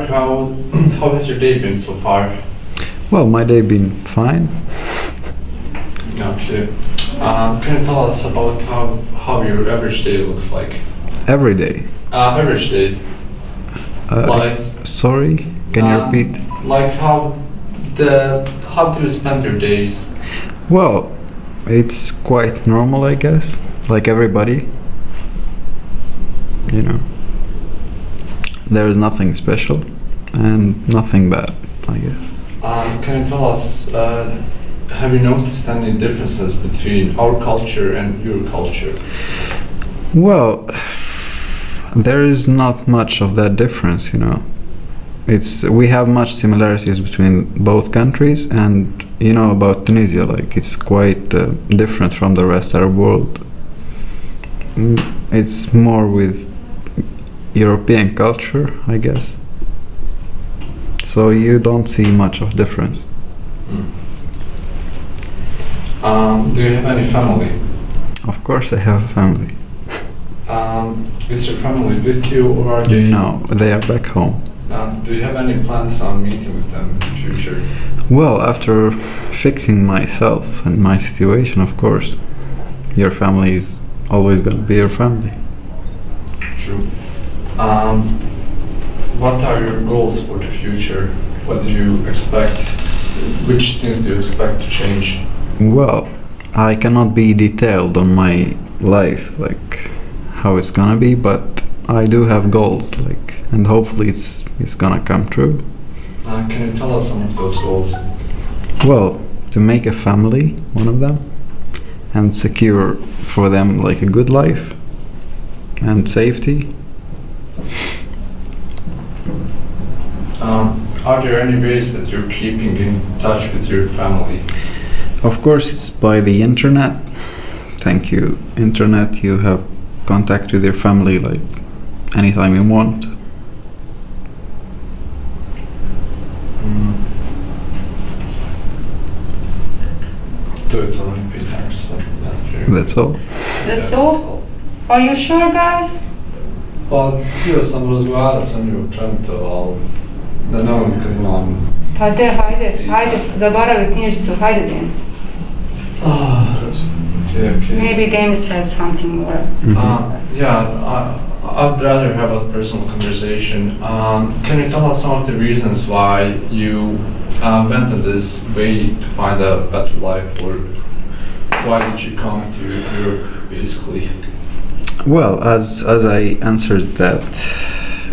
start, how has your day been so far? Well, my day been fine. Okay. Can you tell us about how your average day looks like? Every day. Average day. Like, sorry, can you repeat? Like how do you spend your days? Well, it's quite normal, I guess. Like everybody. You know. There is nothing special and nothing bad, I guess. Can you tell us, have you noticed any differences between our culture and your culture? Well, there is not much of that difference, you know. We have much similarities between both countries, and you know about Tunisia, like it's quite different from the rest of the world. It's more with European culture, I guess. So you don't see much of difference. Do you have any family? Of course I have a family. Is your family with you, or are they? No, they are back home. Do you have any plans on meeting with them in the future? Well, after fixing myself and my situation, of course, your family is always going to be your family. True. What are your goals for the future? What do you expect? Which things do you expect to change? Well, I cannot be detailed on my life, like how it's gonna be, but I do have goals, like, and hopefully it's gonna come true. Can you tell us some of those goals? Well, to make a family, one of them, and secure for them like a good life and safety. Are there any ways that you're keeping in touch with your family? Of course, it's by the internet. Thank you, internet. You have contact with your family like anytime you want. Do it or repeat so That's all. That's all? Are you sure, guys? Pa htio sam razgovarati sa njim općenito, ali da ne volim kad imam... Pa hajde, zaboravi knjižicu, hajde Denis. Okay. Maybe Denis has something more. I'd rather have a personal conversation. Can you tell us some of the reasons why you went on this way to find a better life, or why did you come to Europe, basically? Well, as I answered that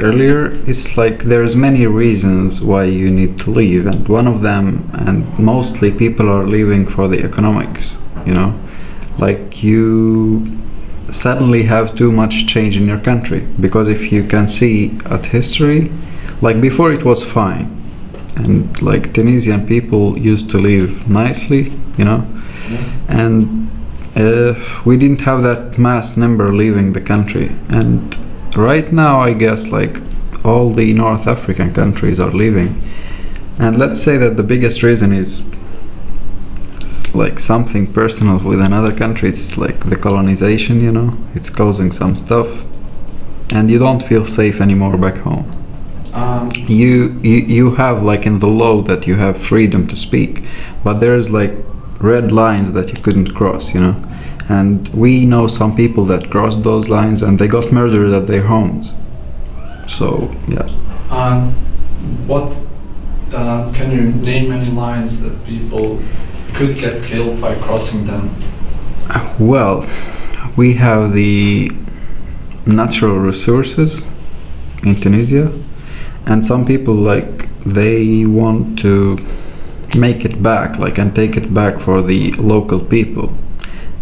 earlier, it's like there's many reasons why you need to leave, and one of them, and mostly people are leaving for the economics, you know, like you suddenly have too much change in your country, because if you can see at history, like before it was fine, and like Tunisian people used to live nicely, you know, Yes. and we didn't have that mass number leaving the country, and right now I guess like all the North African countries are leaving, and let's say that the biggest reason is like something personal with another country. It's like the colonization, you know, it's causing some stuff, and you don't feel safe anymore back home. You have like in the law that you have freedom to speak, but there's like red lines that you couldn't cross, you know, and we know some people that crossed those lines and they got murdered at their homes. So yeah. What can you name any lines that people could get killed by crossing them? Well, we have the natural resources in Tunisia, and some people like they want to make it back, like, and take it back for the local people,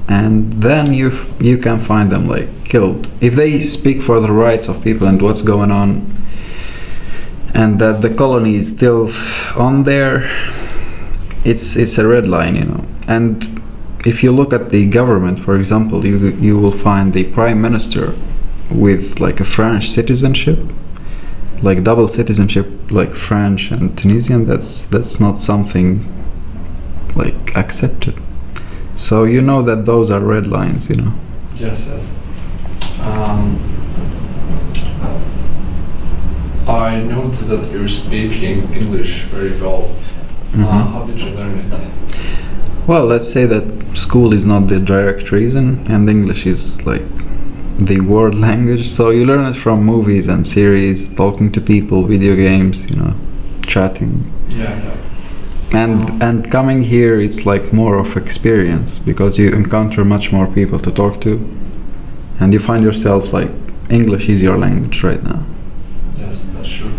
and then you can find them like killed if they speak for the rights of people and what's going on, and that the colony is still on there. It's a red line, you know. And if you look at the government, for example, you will find the prime minister with like a French citizenship, like double citizenship, like French and Tunisian. That's not something like accepted. So you know that those are red lines, you know. Yes. I noticed that you're speaking English very well. How did you learn it? Well, let's say that school is not the direct reason, and English is like the world language. So you learn it from movies and series, talking to people, video games, chatting. Yeah. And coming here, it's like more of experience because you encounter much more people to talk to, and you find yourself like English is your language right now. Yes, that's true.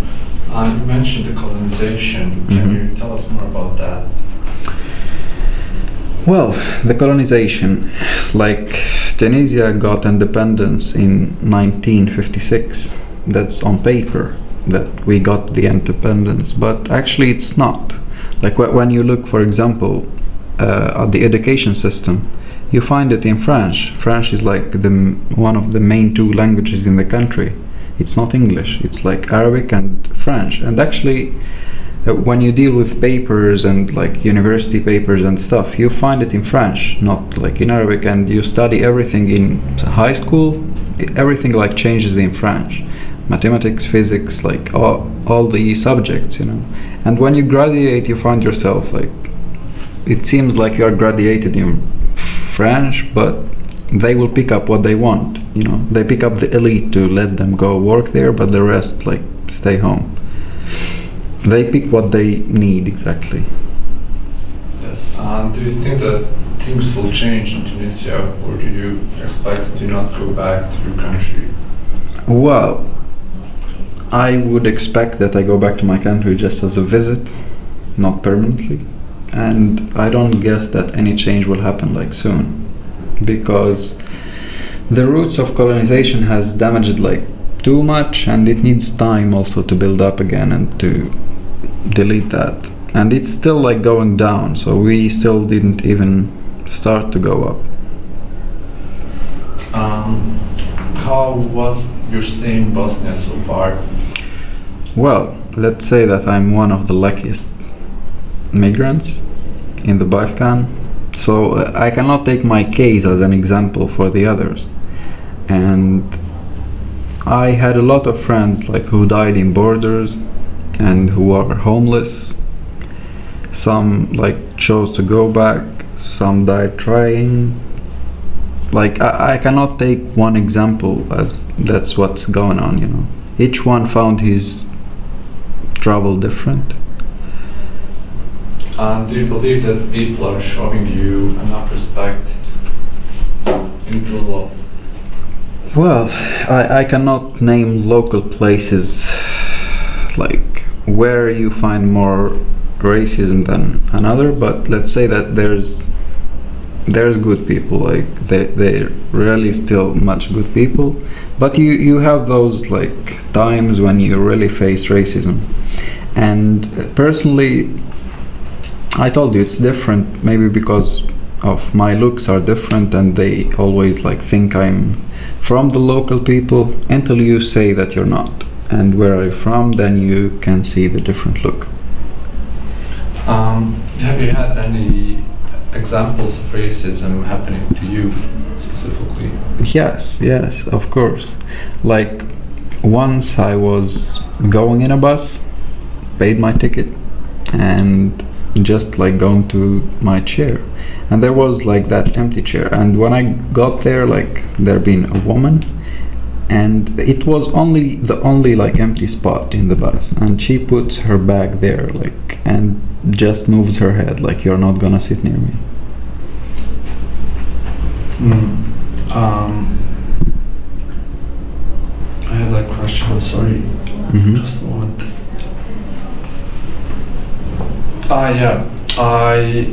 You mentioned the colonization. Can you tell us more about that? Well, the colonization, like Tunisia got independence in 1956. That's on paper that we got the independence, but actually it's not. Like when you look, for example, at the education system, you find it in French. French is like one of the main two languages in the country. It's not English. It's like Arabic and French. And actually, when you deal with papers and like university papers and stuff, you find it in French, not like in Arabic. And you study everything in high school. Everything like changes in French. Mathematics, physics, like all the subjects, And when you graduate, you find yourself like, it seems like you are graduated in French, but they will pick up what they want, They pick up the elite to let them go work there, but the rest like stay home. They pick what they need exactly. Yes. Do you think that things will change in Tunisia, or do you expect to not go back to your country? Well, I would expect that I go back to my country just as a visit, not permanently. And I don't guess that any change will happen like soon, because the roots of colonization has damaged like too much, and it needs time also to build up again and to delete that. And it's still like going down, so we still didn't even start to go up. How was your stay in Bosnia so far? Well, let's say that I'm one of the luckiest migrants in the Balkan, so I cannot take my case as an example for the others. And I had a lot of friends like who died in borders and who are homeless. Some like chose to go back, some died trying. Like I cannot take one example as that's what's going on, Each one found his trouble different. Do you believe that people are showing you enough respect in the law? Well, I cannot name local places like where you find more racism than another, but let's say that there's good people, like they're really still much good people, but you have those like times when you really face racism. And personally, I told you it's different, maybe because of my looks are different, and they always like think I'm from the local people until you say that you're not. And where are you from? Then you can see the different look. Have you had any examples of racism happening to you specifically? Yes, of course. Like once I was going in a bus, paid my ticket, and just like going to my chair, and there was like that empty chair, and when I got there, like there been a woman, and it was the only like empty spot in the bus, and she puts her bag there like and just moves her head like you're not gonna sit near me. I had a question, I'm sorry. Just a moment. Yeah, I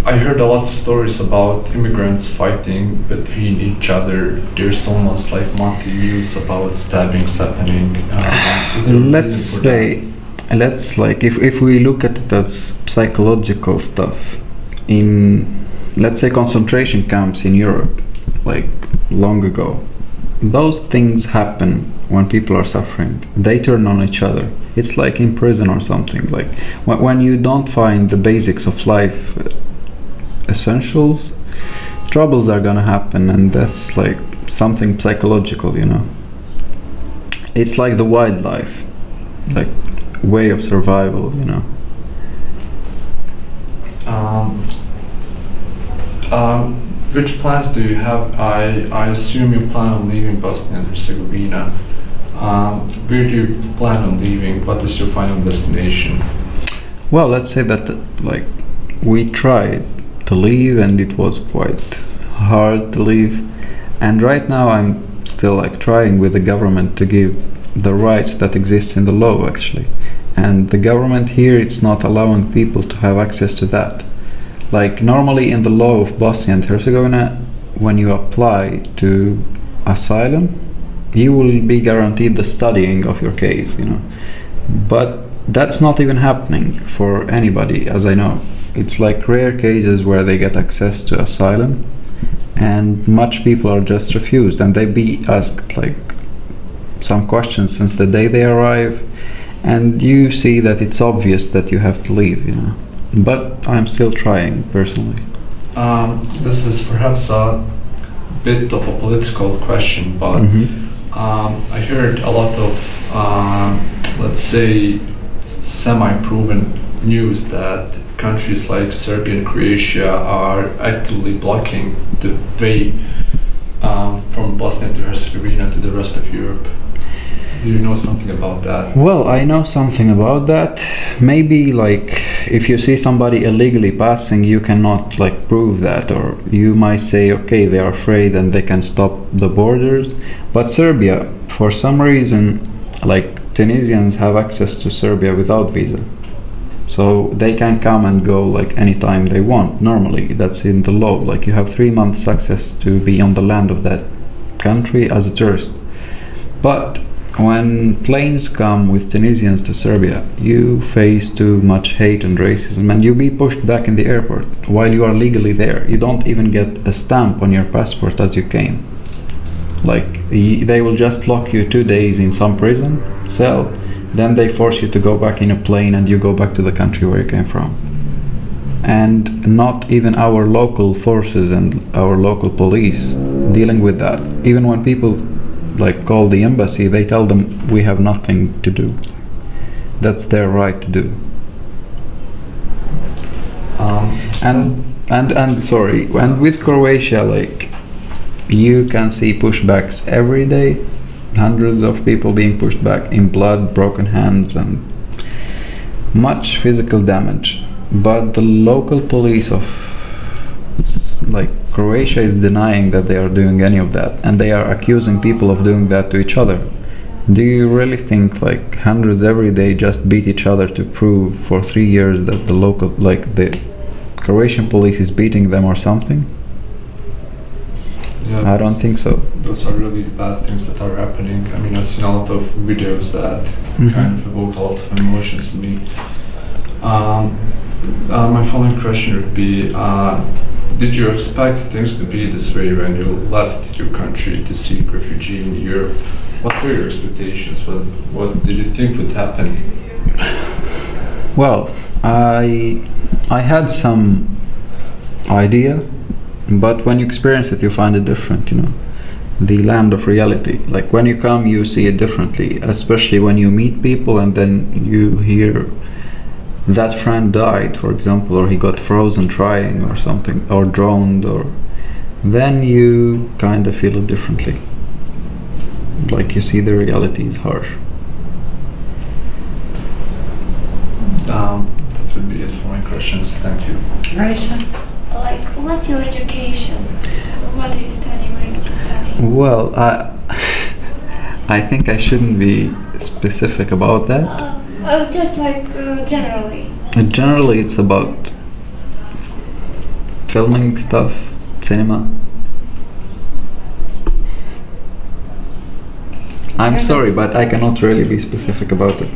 heard a lot of stories about immigrants fighting between each other. There's almost like monthly news about stabbings happening. Let's like if we look at it as psychological stuff, in let's say concentration camps in Europe, like long ago, those things happen when people are suffering. They turn on each other. It's like in prison or something. Like when you don't find the basics of life essentials, troubles are gonna happen, and that's like something psychological, It's like the wildlife. like way of survival, you know. Which plans do you have? I assume you plan on leaving Bosnia and Herzegovina. Where do you plan on leaving? What is your final destination? Well, let's say that like we tried to leave and it was quite hard to leave, and right now I'm still like trying with the government to give the rights that exist in the law actually, and the government here it's not allowing people to have access to that. Like normally in the law of Bosnia and Herzegovina, when you apply to asylum, you will be guaranteed the studying of your case, you know. But that's not even happening for anybody, as I know. It's like rare cases where they get access to asylum, and much people are just refused, and they be asked like some questions since the day they arrive, and you see that it's obvious that you have to leave, you know. But I'm still trying personally. This is perhaps a bit of a political question, but I heard a lot of, let's say, semi-proven news that countries like Serbia and Croatia are actively blocking the way from Bosnia to Herzegovina to the rest of Europe. Do you know something about that? Well, I know something about that. Maybe like if you see somebody illegally passing, you cannot like prove that, or you might say, okay, they are afraid and they can stop the borders. But Serbia, for some reason, like Tunisians have access to Serbia without visa. So they can come and go like anytime they want. Normally, that's in the law. Like you have 3 months access to be on the land of that country as a tourist. But when planes come with Tunisians to Serbia, you face too much hate and racism, and you be pushed back in the airport while you are legally there. You don't even get a stamp on your passport as you came. Like they will just lock you 2 days in some prison cell, then they force you to go back in a plane and you go back to the country where you came from. And not even our local forces and our local police dealing with that. Even when people like call the embassy, they tell them we have nothing to do. That's their right to do. And sorry, and with Croatia, like you can see pushbacks every day, hundreds of people being pushed back in blood, broken hands, and much physical damage. But the local police of like Croatia is denying that they are doing any of that, and they are accusing people of doing that to each other. Do you really think like hundreds every day just beat each other to prove for 3 years that the local, like the Croatian police is beating them or something? Yeah, I don't think so. Those are really bad things that are happening. I mean, I've seen a lot of videos that kind of evoke a lot of emotions in me. My following question would be, did you expect things to be this way when you left your country to seek refugee in Europe? What were your expectations? What did you think would happen? Well, I had some idea, but when you experience it, you find it different, you know. The land of reality. Like when you come, you see it differently, especially when you meet people and then you hear that friend died, for example, or he got frozen trying or something, or drowned, or then you kind of feel it differently. Like you see the reality is harsh. That would be it for my questions. Thank you. Aisha? Like, what's your education? What do you study? Where did you study? Well, I think I shouldn't be specific about that. Just like generally. Generally, it's about filming stuff, cinema. I'm sorry, but I cannot really be specific about it.